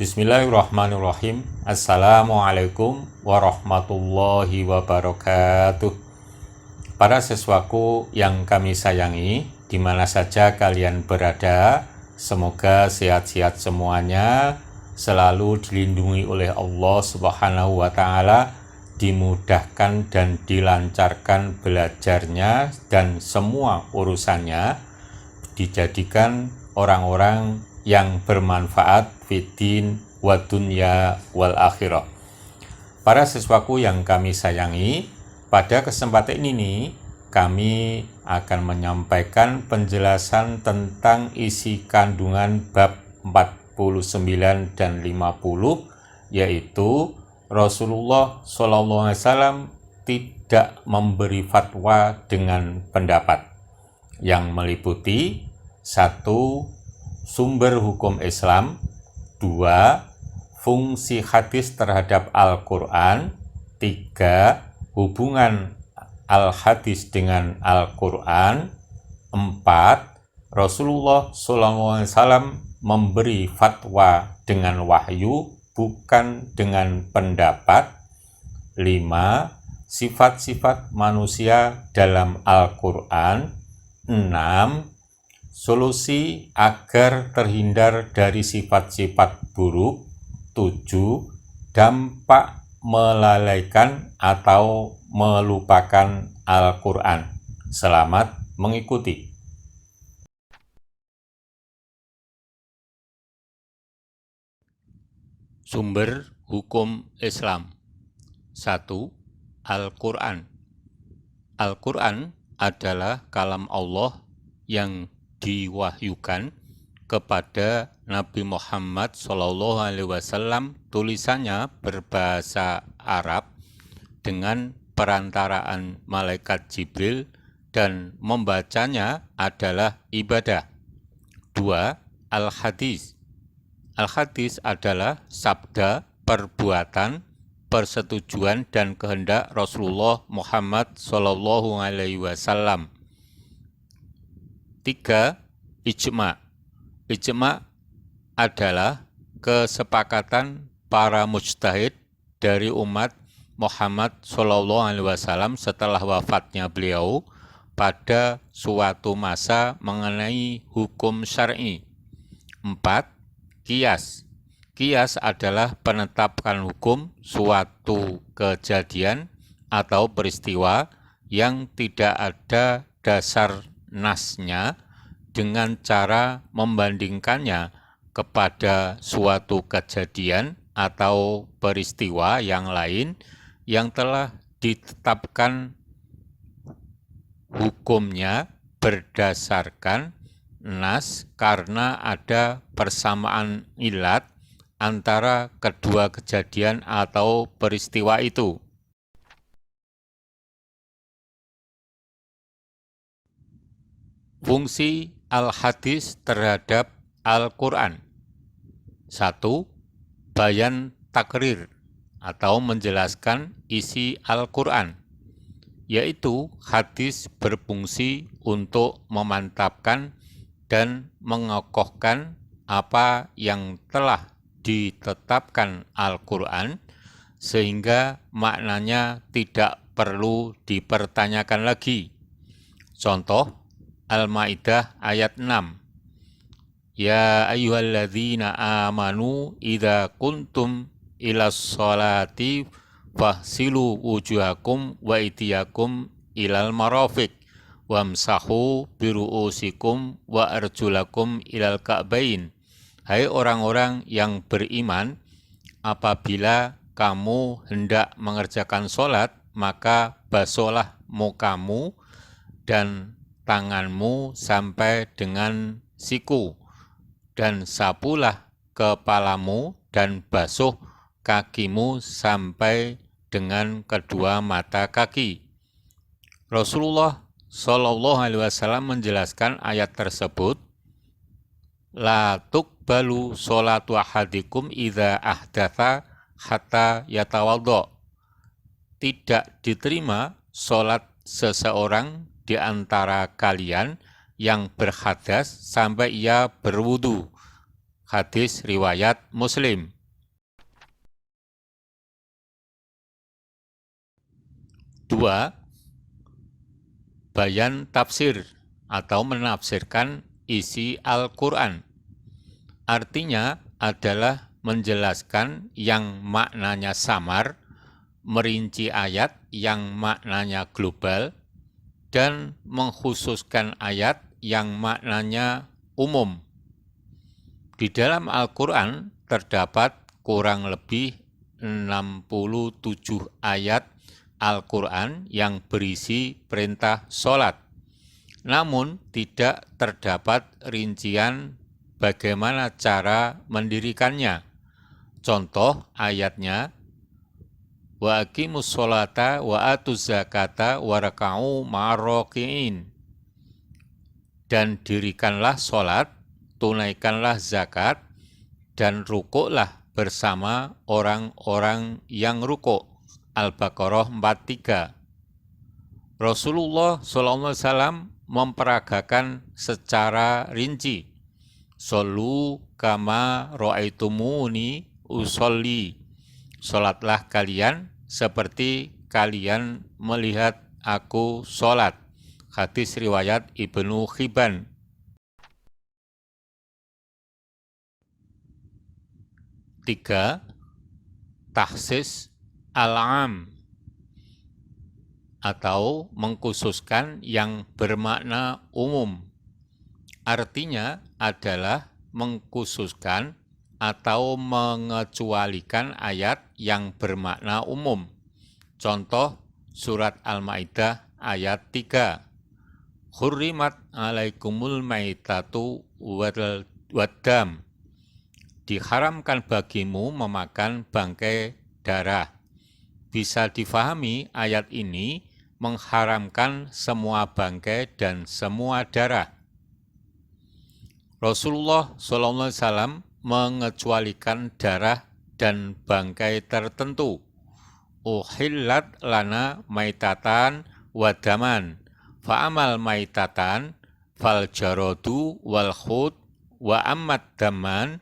Bismillahirrahmanirrahim. Assalamualaikum warahmatullahi wabarakatuh. Para siswaku yang kami sayangi, di mana saja kalian berada, semoga sehat-sehat semuanya, selalu dilindungi oleh Allah Subhanahu wa Ta'ala, dimudahkan dan dilancarkan belajarnya dan semua urusannya, dijadikan orang-orang yang bermanfaat fiddin wa dunya wal akhirah. Para siswaku yang kami sayangi, pada kesempatan ini kami akan menyampaikan penjelasan tentang isi kandungan bab 49 dan 50, yaitu Rasulullah SAW tidak memberi fatwa dengan pendapat, yang meliputi 1. Sumber hukum Islam, 2. Fungsi hadis terhadap Al-Quran, 3. Hubungan Al-Hadis dengan Al-Quran, 4. Rasulullah SAW memberi fatwa dengan wahyu, bukan dengan pendapat, 5. Sifat-sifat manusia dalam Al-Quran, 6. Solusi agar terhindar dari sifat-sifat buruk, 7. Dampak melalaikan atau melupakan Al-Quran. Selamat mengikuti. Sumber hukum Islam. 1. Al-Quran. Al-Quran adalah kalam Allah yang diwahyukan kepada Nabi Muhammad SAW. Tulisannya berbahasa Arab dengan perantaraan malaikat Jibril, dan membacanya adalah ibadah. 2. Al-Hadis. Al-Hadis adalah sabda, perbuatan, persetujuan, dan kehendak Rasulullah Muhammad SAW. 3. Ijma'. Ijma' adalah kesepakatan para mujtahid dari umat Muhammad SAW setelah wafatnya beliau pada suatu masa mengenai hukum syar'i. 4. Qiyas. Qiyas adalah penetapan hukum suatu kejadian atau peristiwa yang tidak ada dasar nasnya dengan cara membandingkannya kepada suatu kejadian atau peristiwa yang lain yang telah ditetapkan hukumnya berdasarkan nas karena ada persamaan ilat antara kedua kejadian atau peristiwa itu. Fungsi Al-Hadis terhadap Al-Quran. 1. Bayan takrir atau menjelaskan isi Al-Quran, yaitu hadis berfungsi untuk memantapkan dan mengokohkan apa yang telah ditetapkan Al-Quran, sehingga maknanya tidak perlu dipertanyakan lagi. Contoh, Al-Maidah ayat 6. Ya ayyuhalladzina amanu idza kuntum ilas sholati fahsilu wujuhakum wa itiyakum ilal marafiq wamsahu biru'usikum wa arjulakum ilal ka'bain. Hai orang-orang yang beriman, apabila kamu hendak mengerjakan sholat, maka basuhlah mukamu dan tanganmu sampai dengan siku, dan sapulah kepalamu dan basuh kakimu sampai dengan kedua mata kaki. Rasulullah SAW menjelaskan ayat tersebut, La tuqbalu sholatu ahadikum idza ahdatha hatta yatawaddo. Tidak diterima sholat seseorang di antara kalian yang berhadas sampai ia berwudu, hadis riwayat Muslim. Dua, bayan tafsir atau menafsirkan isi Al-Quran. Artinya adalah menjelaskan yang maknanya samar, merinci ayat yang maknanya global, dan mengkhususkan ayat yang maknanya umum. Di dalam Al-Quran terdapat kurang lebih 67 ayat Al-Quran yang berisi perintah sholat. Namun tidak terdapat rincian bagaimana cara mendirikannya. Contoh ayatnya, wa aqimus sholata wa atuz zakata wa raka'u ma'arroki'in. Dan dirikanlah sholat, tunaikanlah zakat, dan rukuklah bersama orang-orang yang rukuk. Al-Baqarah 43. Rasulullah SAW memperagakan secara rinci, Shollu kama ra'aitumuni usolli. Sholatlah kalian seperti kalian melihat aku sholat. Hadis riwayat Ibnu Hibban. 3. Takhsis al-am atau mengkhususkan yang bermakna umum. Artinya adalah mengkhususkan atau mengecualikan ayat yang bermakna umum. Contoh surat Al-Maidah ayat 3. Hurrimat alaikumul maitatu waddam. Diharamkan bagimu memakan bangkai darah. Bisa difahami ayat ini mengharamkan semua bangkai dan semua darah. Rasulullah SAW mengecualikan darah dan bangkai tertentu. Uhillat lana maitatan wadaman, fa'amal maitatan, fal jarodu wal khut, wa amad daman,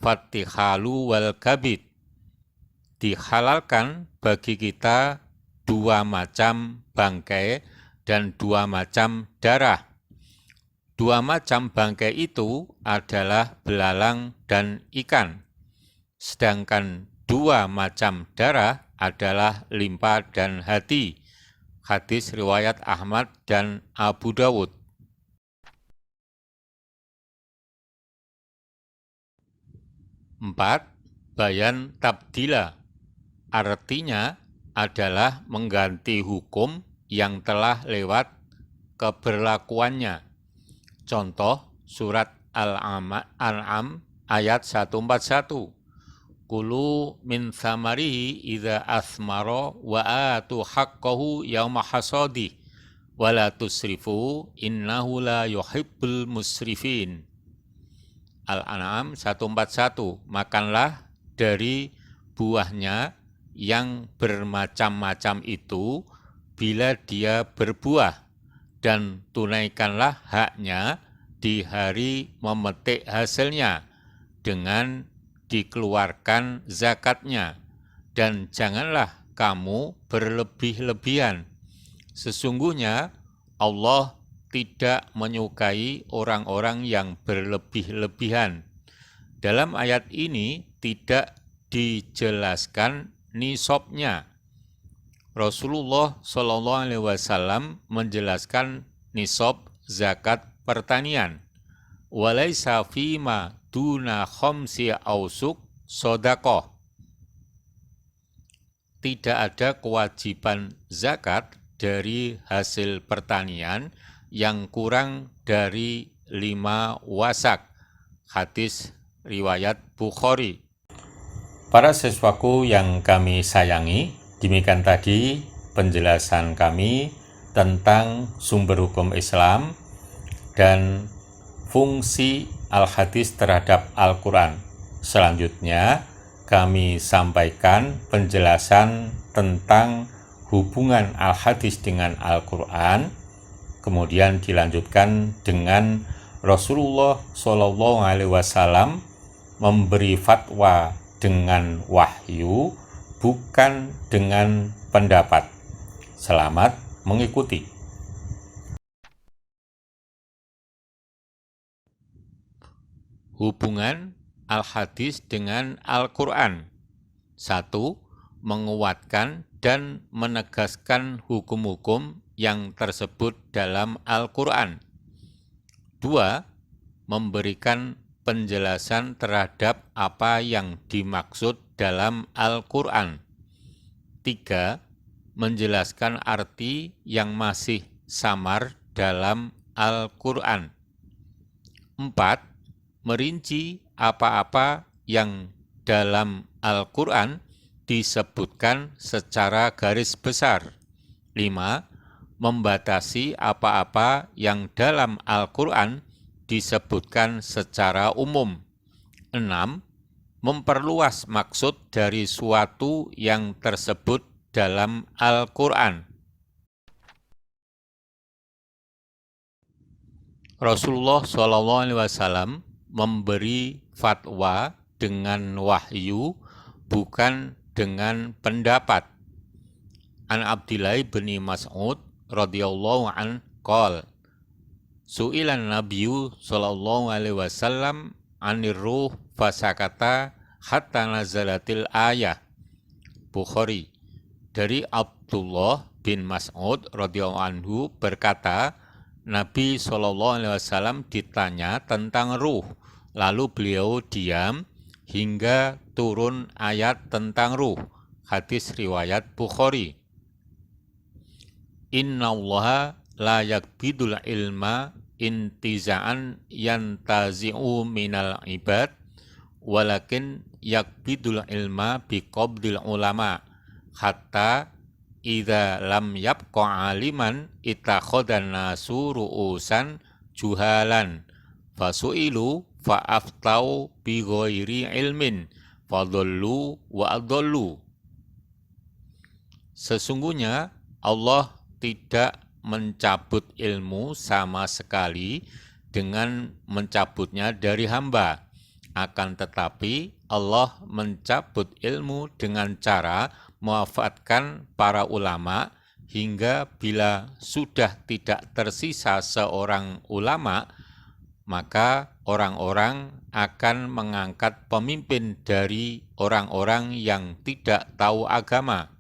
fattihalu wal kabid. Dihalalkan bagi kita 2 macam bangkai dan 2 macam darah. 2 macam bangkai itu adalah belalang dan ikan, sedangkan 2 macam darah adalah limpa dan hati. Hadis riwayat Ahmad dan Abu Dawud. 4. Bayan tabdila. Artinya adalah mengganti hukum yang telah lewat keberlakuannya. Contoh surat Al-An'am ayat 141. Kulu min thamarihi idza asmara wa atu haqqahu yauma hasadi wa la tusrifu innahu la yuhibbul musrifin. Al-An'am 141. Makanlah dari buahnya yang bermacam-macam itu bila dia berbuah, dan tunaikanlah haknya di hari memetik hasilnya dengan dikeluarkan zakatnya, dan janganlah kamu berlebih-lebihan. Sesungguhnya Allah tidak menyukai orang-orang yang berlebih-lebihan. Dalam ayat ini tidak dijelaskan nisabnya. Rasulullah SAW menjelaskan nisab zakat pertanian. Walaisa fima duna khamsi ausuk sodaqoh. Tidak ada kewajiban zakat dari hasil pertanian yang kurang dari 5 wasak. Hadis riwayat Bukhari. Para siswaku yang kami sayangi, demikian tadi penjelasan kami tentang sumber hukum Islam dan fungsi al-hadis terhadap Al-Quran. Selanjutnya, kami sampaikan penjelasan tentang hubungan al-hadis dengan Al-Quran, kemudian dilanjutkan dengan Rasulullah SAW memberi fatwa dengan wahyu, bukan dengan pendapat. Selamat mengikuti. Hubungan Al-Hadis dengan Al-Quran. 1. Menguatkan dan menegaskan hukum-hukum yang tersebut dalam Al-Quran. 2. Memberikan penjelasan terhadap apa yang dimaksud dalam Al-Quran. 3. Menjelaskan arti yang masih samar dalam Al-Quran. 4. Merinci apa-apa yang dalam Al-Quran disebutkan secara garis besar. 5. Membatasi apa-apa yang dalam Al-Quran disebutkan secara umum. 6. Memperluas maksud dari suatu yang tersebut dalam Al-Quran. Rasulullah SAW memberi fatwa dengan wahyu, bukan dengan pendapat. An Abdillah bin Mas'ud radhiyallahu an qol, Su'ilan Nabiyyu sallallahu alaihi wasallam anir ruh fasakata hatta nazalatil ayah. Bukhari. Dari Abdullah bin Mas'ud radhiyallahu anhu berkata, Nabi SAW ditanya tentang ruh, lalu beliau diam hingga turun ayat tentang ruh. Hadis riwayat Bukhari. Innallaha la yakbidul ilma intiza'an yantazi'u minal ibad, walakin yakbidul ilma biqabdil ulama, hatta idza lam yabqa aliman ittakhadhan nasu ru'usan juhalan fasu'ilu fa'aftau bi ghairi ilmin fadhallu wa adhallu. Sesungguhnya Allah tidak mencabut ilmu sama sekali dengan mencabutnya dari hamba. Akan tetapi Allah mencabut ilmu dengan cara mewafatkan para ulama, hingga bila sudah tidak tersisa seorang ulama, maka orang-orang akan mengangkat pemimpin dari orang-orang yang tidak tahu agama.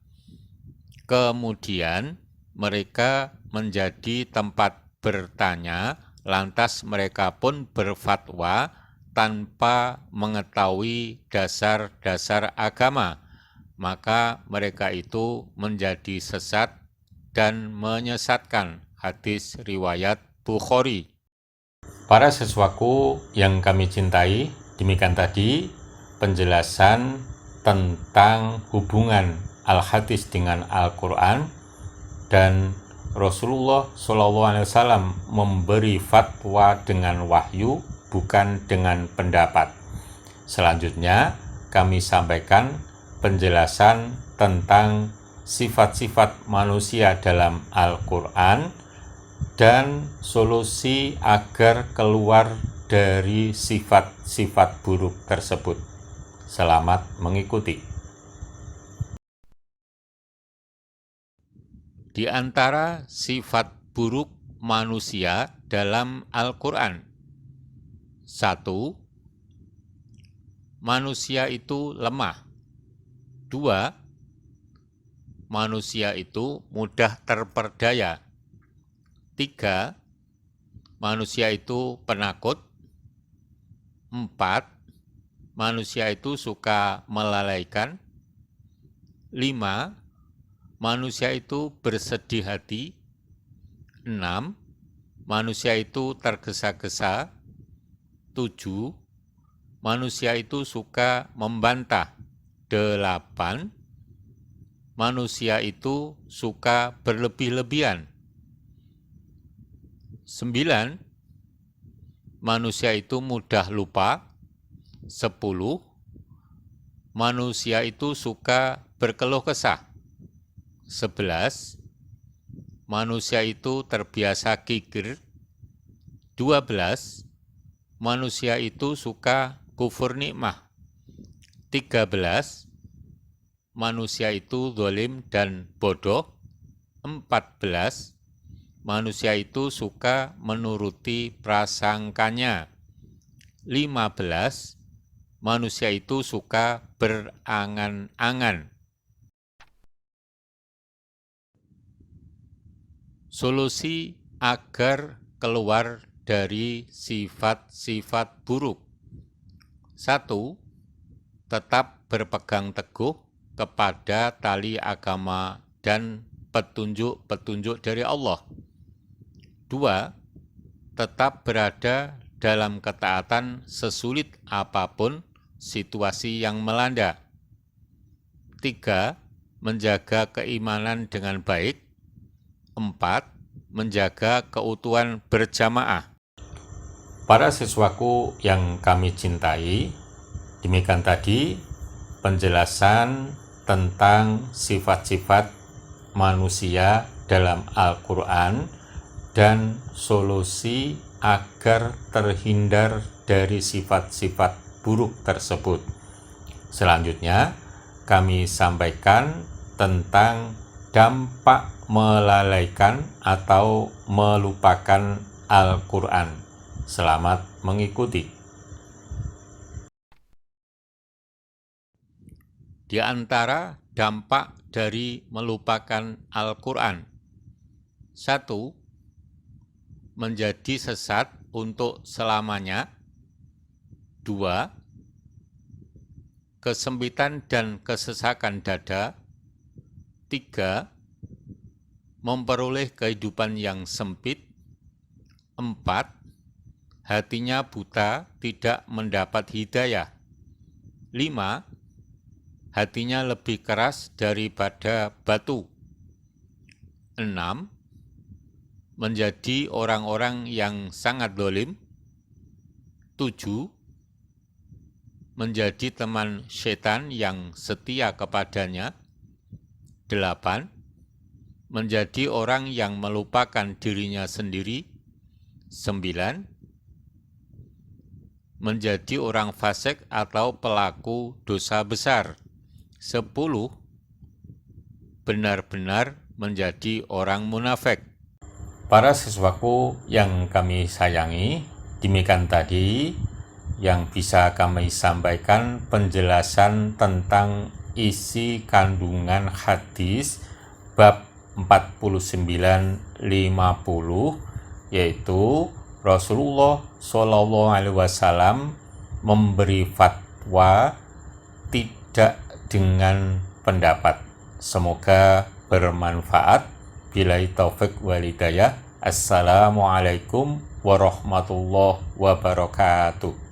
Kemudian mereka menjadi tempat bertanya, lantas mereka pun berfatwa tanpa mengetahui dasar-dasar agama. Maka mereka itu menjadi sesat dan menyesatkan. Hadis riwayat Bukhari. Para siswaku yang kami cintai, demikian tadi penjelasan tentang hubungan Al-Hadis dengan Al-Quran, dan Rasulullah SAW memberi fatwa dengan wahyu, bukan dengan pendapat. Selanjutnya kami sampaikan penjelasan tentang sifat-sifat manusia dalam Al-Quran dan solusi agar keluar dari sifat-sifat buruk tersebut. Selamat mengikuti. Di antara sifat buruk manusia dalam Al-Quran: 1. Manusia itu lemah. 2. Manusia itu mudah terperdaya. 3. Manusia itu penakut. 4. Manusia itu suka melalaikan. 5. Manusia itu bersedih hati. 6. Manusia itu tergesa-gesa. 7. Manusia itu suka membantah. 8. Manusia itu suka berlebih-lebihan. 9. Manusia itu mudah lupa. 10. Manusia itu suka berkeluh kesah. 11. Manusia itu terbiasa kikir. 12. Manusia itu suka kufur nikmah. 13. Manusia itu zalim dan bodoh. 14. Manusia itu suka menuruti prasangkanya. 15. Manusia itu suka berangan-angan. Solusi agar keluar dari sifat-sifat buruk. 1. Tetap berpegang teguh kepada tali agama dan petunjuk-petunjuk dari Allah. 2. Tetap berada dalam ketaatan sesulit apapun situasi yang melanda. 3. Menjaga keimanan dengan baik. 4. Menjaga keutuhan berjamaah. Para siswaku yang kami cintai, demikian tadi penjelasan tentang sifat-sifat manusia dalam Al-Quran dan solusi agar terhindar dari sifat-sifat buruk tersebut. Selanjutnya, kami sampaikan tentang dampak melalaikan atau melupakan Al-Quran. Selamat mengikuti. Di antara dampak dari melupakan Al-Quran. 1. Menjadi sesat untuk selamanya. 2. Kesempitan dan kesesakan dada. 3. Memperoleh kehidupan yang sempit. 4. Hatinya buta, tidak mendapat hidayah. 5. Hatinya lebih keras daripada batu. 6. Menjadi orang-orang yang sangat zalim. 7. Menjadi teman setan yang setia kepadanya. 8. Menjadi orang yang melupakan dirinya sendiri. 9. Menjadi orang fasik atau pelaku dosa besar. 10. Benar-benar menjadi orang munafik. Para siswaku yang kami sayangi, demikian tadi yang bisa kami sampaikan penjelasan tentang isi kandungan hadis bab 49-50, yaitu Rasulullah SAW memberi fatwa tidak dengan pendapat. Semoga bermanfaat. Billahi taufik wal hidayah. Assalamualaikum warahmatullahi wabarakatuh.